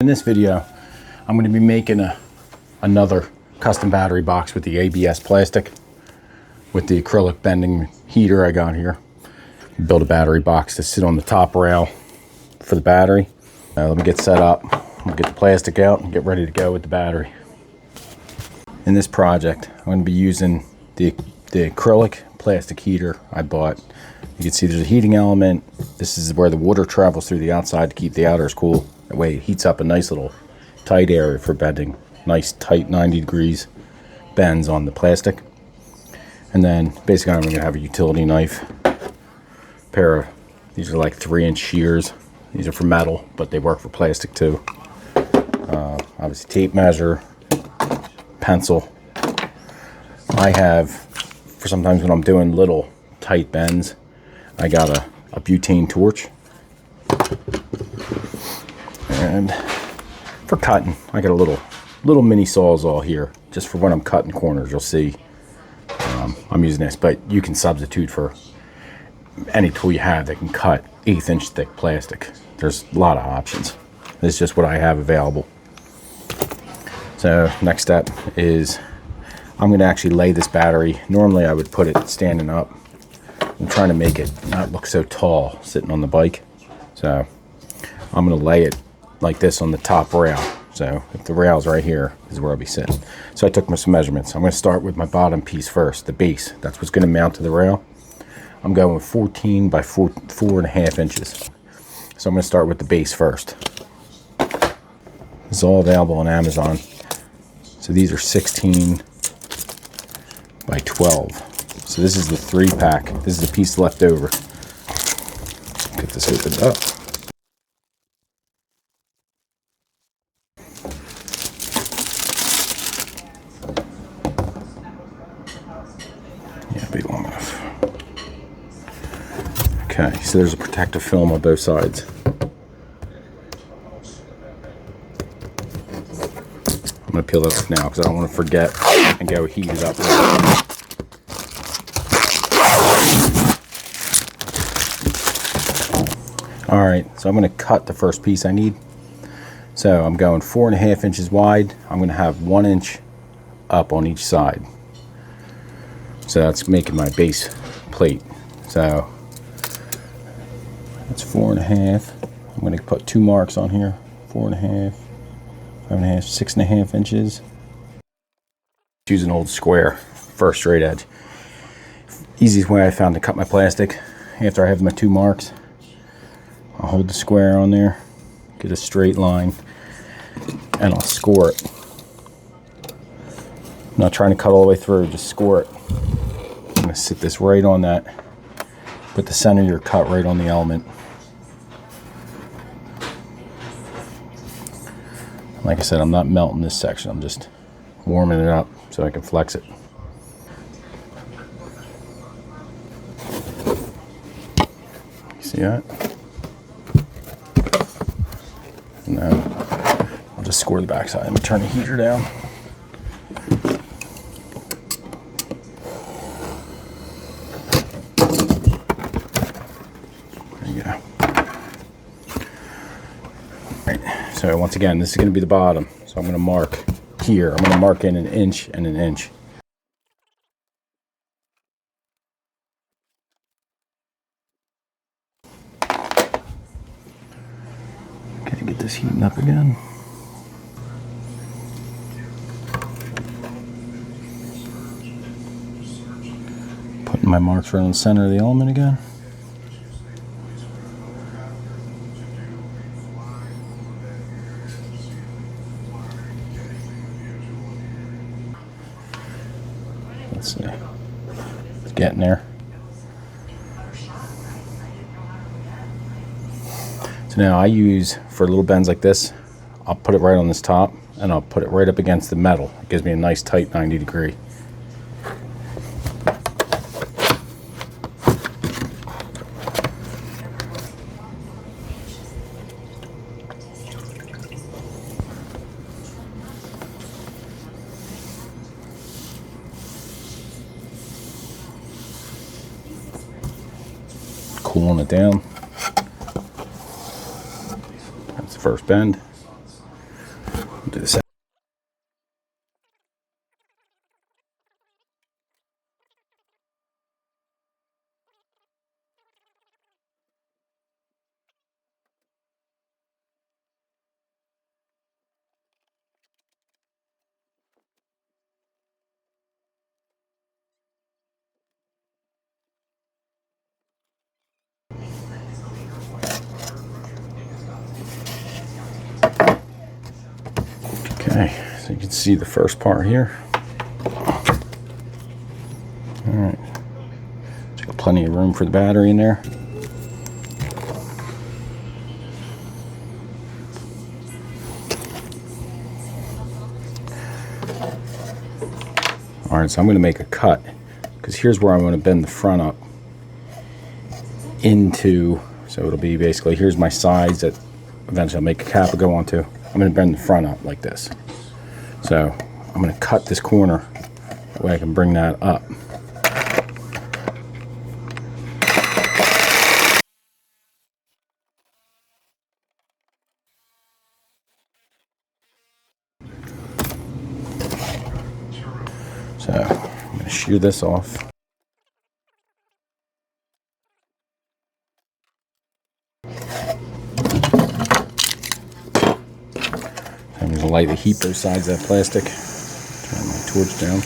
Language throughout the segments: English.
In this video, I'm going to be making another custom battery box with the ABS plastic with the acrylic bending heater I got here. Build a battery box to sit on the top rail for the battery. Let me get set up. We'll get the plastic out and get ready to go with the battery. In this project, I'm going to be using the acrylic plastic heater I bought. You can see there's a heating element. This is where the water travels through the outside to keep the outers cool. That way it heats up a nice little tight area for bending. Nice tight 90 degrees bends on the plastic. And then basically I'm going to have a utility knife. These are like 3-inch shears. These are for metal, but they work for plastic too. Obviously tape measure, pencil. I have, for sometimes when I'm doing little tight bends, I got a butane torch. And for cutting, I got a little mini sawzall here, just for when I'm cutting corners. You'll see I'm using this, but you can substitute for any tool you have that can cut 1/8 inch thick plastic. There's a lot of options. This is just what I have available. So next step is I'm going to actually lay this battery. Normally I would put it standing up. I'm trying to make it not look so tall sitting on the bike. So I'm going to lay it like this on the top rail. So if the rail's right here, this is where I'll be sitting. So I took some measurements. I'm going to start with my bottom piece first, the base. That's what's going to mount to the rail. I'm going with 14 by 4.5 inches. So I'm going to start with the base first. This is all available on Amazon. So these are 16 by 12. So this is the 3-pack. This is the piece left over. Get this opened up. Yeah, be long enough. Okay, so there's a protective film on both sides. I'm going to peel this now because I don't want to forget and go heat it up. Alright, so I'm going to cut the first piece I need. So I'm going 4.5 inches wide. I'm going to have 1 inch up on each side. So that's making my base plate. So that's 4.5. I'm going to put 2 marks on here. 4.5, 5.5, 6.5 inches. Use an old square, first straight edge. Easiest way I found to cut my plastic after I have my 2 marks. I'll hold the square on there, get a straight line, and I'll score it. I'm not trying to cut all the way through, just score it. I'm going to sit this right on that. Put the center of your cut right on the element. Like I said, I'm not melting this section, I'm just warming it up so I can flex it. See that? And then I'll just score the backside. I'm gonna turn the heater down. There you go. Right. So once again, this is going to be the bottom. So I'm going to mark here. I'm going to mark in 1 inch and 1 inch. Okay, get this heating up again. Putting my marks right in the center of the element again. Let's see. It's getting there. So now I use, for little bends like this, I'll put it right on this top and I'll put it right up against the metal. It gives me a nice tight 90 degree. Cooling it down. That's the first bend. do this. Okay, so you can see the first part here. All right, got plenty of room for the battery in there. All right, so I'm going to make a cut because here's where I'm going to bend the front up into. So it'll be basically, here's my sides that eventually I'll make a cap to go onto. I'm going to bend the front up like this. So I'm going to cut this corner, that way I can bring that up. So I'm going to shear this off. I'm going to lightly heat both sides of that plastic. Turn my torch down.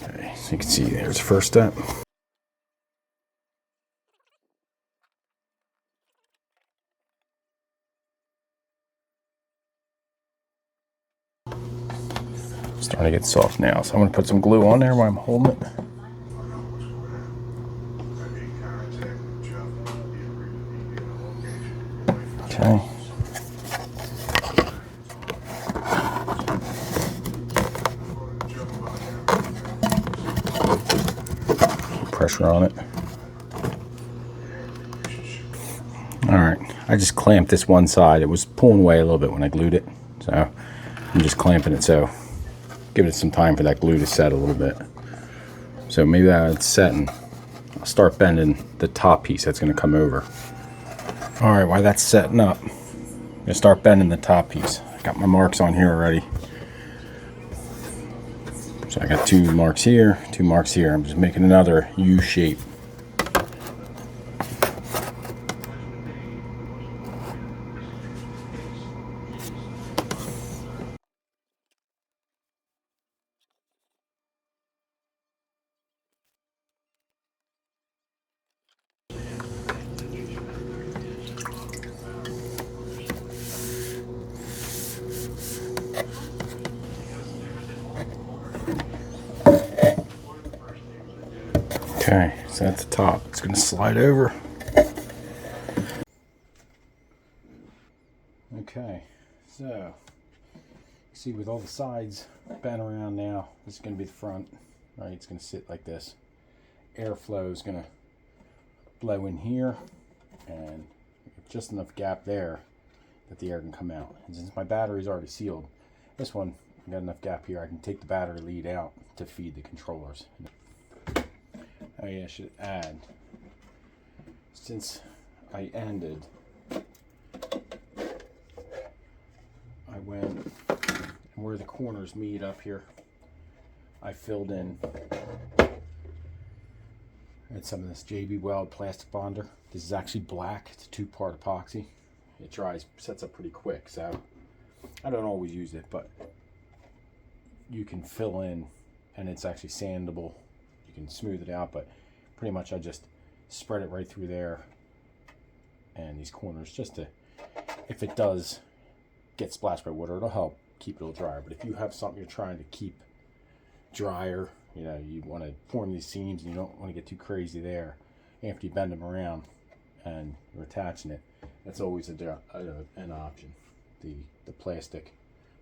Okay, so you can see there's the first step. Starting to get soft now, so I'm going to put some glue on there while I'm holding it. Okay. Pressure on it. All right, I just clamped this one side. It was pulling away a little bit when I glued it, so I'm just clamping it, so give it some time for that glue to set a little bit. So maybe that's setting. I'll start bending the top piece that's going to come over. All right, while that's setting up, I'm going to start bending the top piece. I got my marks on here already. So I got 2 marks here, 2 marks here. I'm just making another U shape. Okay, so that's the top. It's going to slide over. Okay, so see, with all the sides bent around now, this is going to be the front. Right, it's going to sit like this. Airflow is going to blow in here, and just enough gap there that the air can come out. And since my battery is already sealed, this one, I got enough gap here. I can take the battery lead out to feed the controllers. Oh yeah, I should add, since I ended, I went, and where the corners meet up here, I filled in some of this JB Weld plastic bonder. This is actually black. It's a 2-part epoxy. It dries, sets up pretty quick, so I don't always use it, but you can fill in, and it's actually sandable. You can smooth it out, but pretty much I just spread it right through there and these corners, just to, if it does get splashed by water, it'll help keep it a little drier. But if you have something you're trying to keep drier, you know, you want to form these seams and you don't want to get too crazy there after you bend them around and you're attaching it, that's always an option. The plastic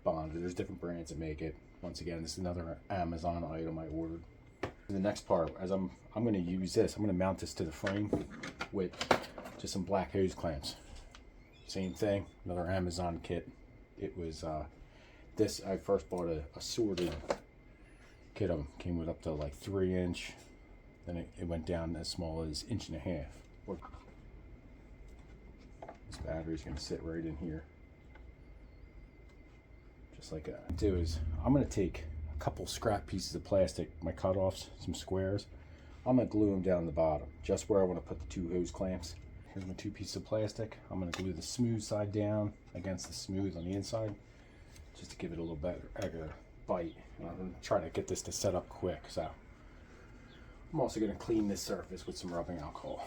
bonder, there's different brands that make it. Once again, this is another Amazon item I ordered. The next part, as I'm going to use this, I'm going to mount this to the frame with to some black hose clamps. Same thing, another Amazon kit. It was this, I first bought a sorted kit of them. Came with up to like 3-inch, then it went down as small as 1.5 inches. This battery's going to sit right in here, just like that. What I do is I'm going to take a couple scrap pieces of plastic, my cutoffs, some squares. I'm going to glue them down the bottom, just where I want to put the 2 hose clamps. Here's my 2 pieces of plastic. I'm going to glue the smooth side down against the smooth on the inside, just to give it a little better bite. And I'm going to try to get this to set up quick. So I'm also going to clean this surface with some rubbing alcohol.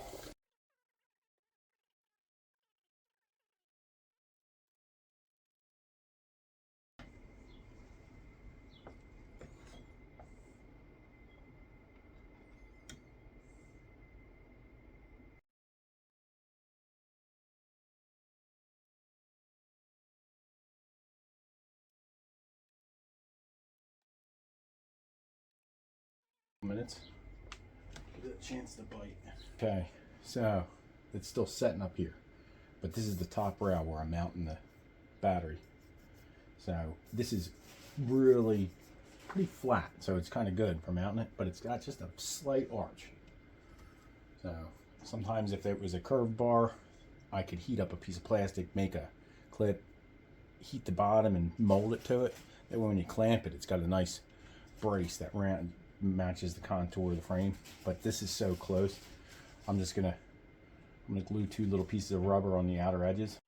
Minutes. Give it a chance to bite. Okay, so it's still setting up here, but this is the top rail where I'm mounting the battery. So this is really pretty flat, so it's kind of good for mounting it, but it's got just a slight arch. So sometimes if it was a curved bar, I could heat up a piece of plastic, make a clip, heat the bottom and mold it to it. That way when you clamp it, it's got a nice brace that matches the contour of the frame. But this is so close, I'm gonna glue 2 little pieces of rubber on the outer edges.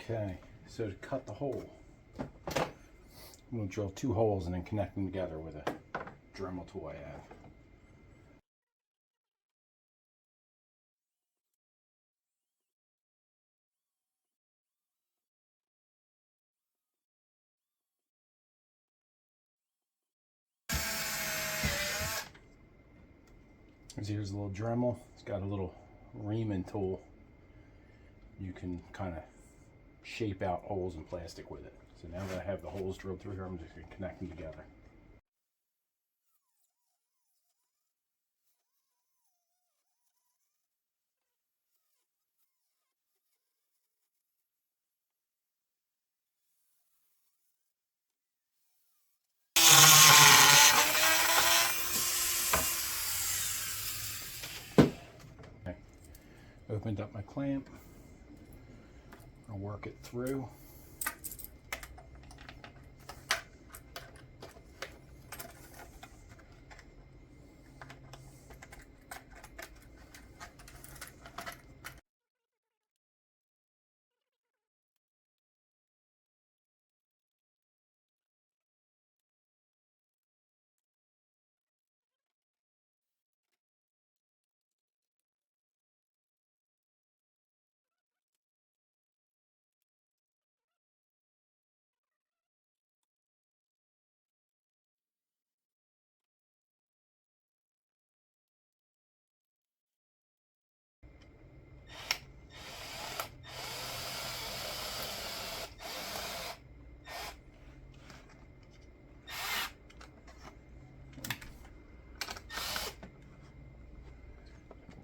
Okay, so to cut the hole, I'm going to drill 2 holes and then connect them together with a Dremel tool I have. Here's a little Dremel. It's got a little reaming tool. You can kind of shape out holes in plastic with it. So now that I have the holes drilled through here, I'm just going to connect them together. Okay. Opened up my clamp. I'll work it through.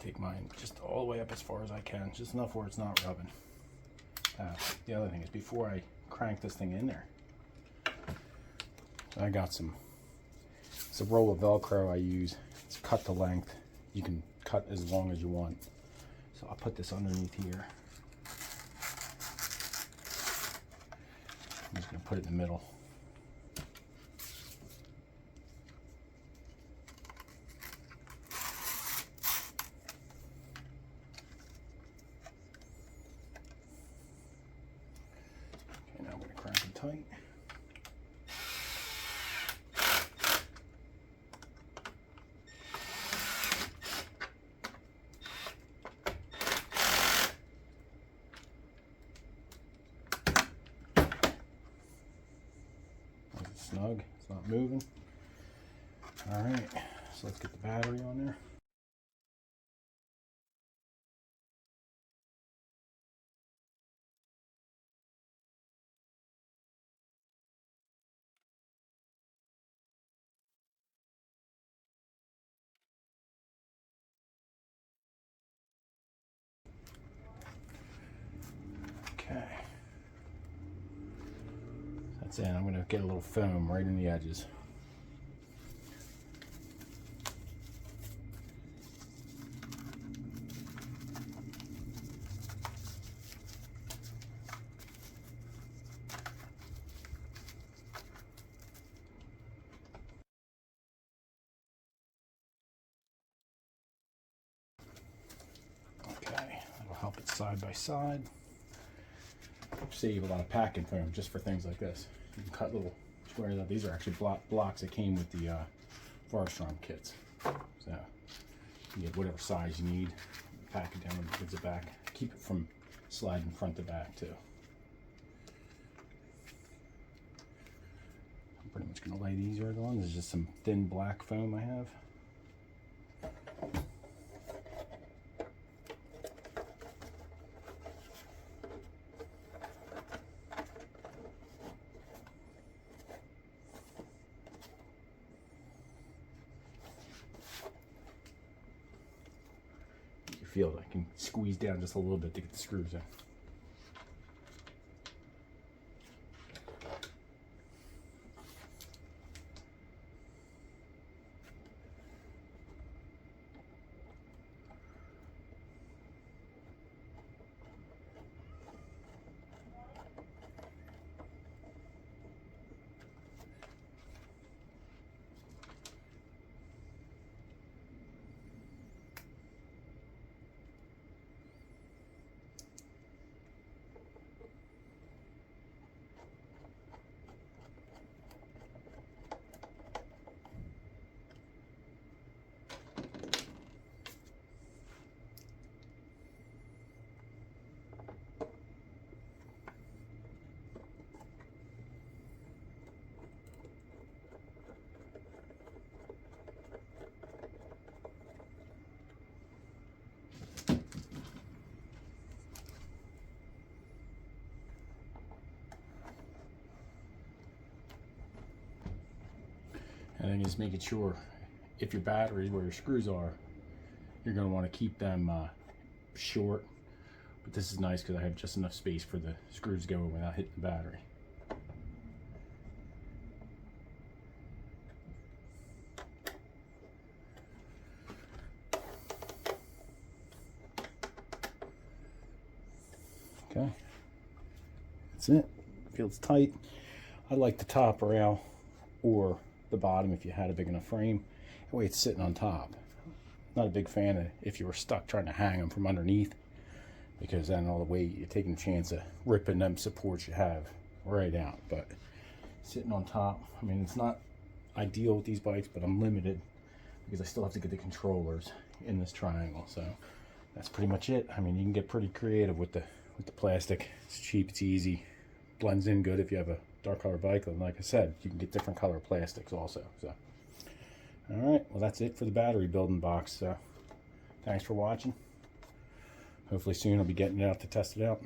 Take mine just all the way up as far as I can, just enough where it's not rubbing. The other thing is, before I crank this thing in there, I got it's a roll of Velcro I use. It's cut to length. You can cut as long as you want. So I'll put this underneath here. I'm just going to put it in the middle. Okay, now I'm going to crank it tight. moving. All right, so let's get the battery on there. Okay. That's it. I'm going to get a little foam right in the edges. Okay, that'll help it side by side. Save a lot of packing foam just for things like this. You can cut little squares out. These are actually blocks that came with the Varstrom kits. So you get whatever size you need. Pack it down and gives it back. Keep it from sliding front to back too. I'm pretty much going to lay these right on. This is just some thin black foam I have. Feel I can squeeze down just a little bit to get the screws in. And then just making sure if your batteries where your screws are, you're going to want to keep them short. But this is nice because I have just enough space for the screws to go in without hitting the battery. Okay, that's it. Feels tight. I like the top rail or the bottom if you had a big enough frame. That way it's sitting on top. Not a big fan of if you were stuck trying to hang them from underneath, because then all the weight you're taking a chance of ripping them supports you have right out. But sitting on top, I mean, it's not ideal with these bikes, but I'm limited because I still have to get the controllers in this triangle. So that's pretty much it. I mean, you can get pretty creative with the plastic. It's cheap, it's easy, blends in good if you have a dark color bike. And like I said, you can get different color plastics also. So all right, well, that's it for the battery building box. So thanks for watching. Hopefully soon I'll be getting it out to test it out.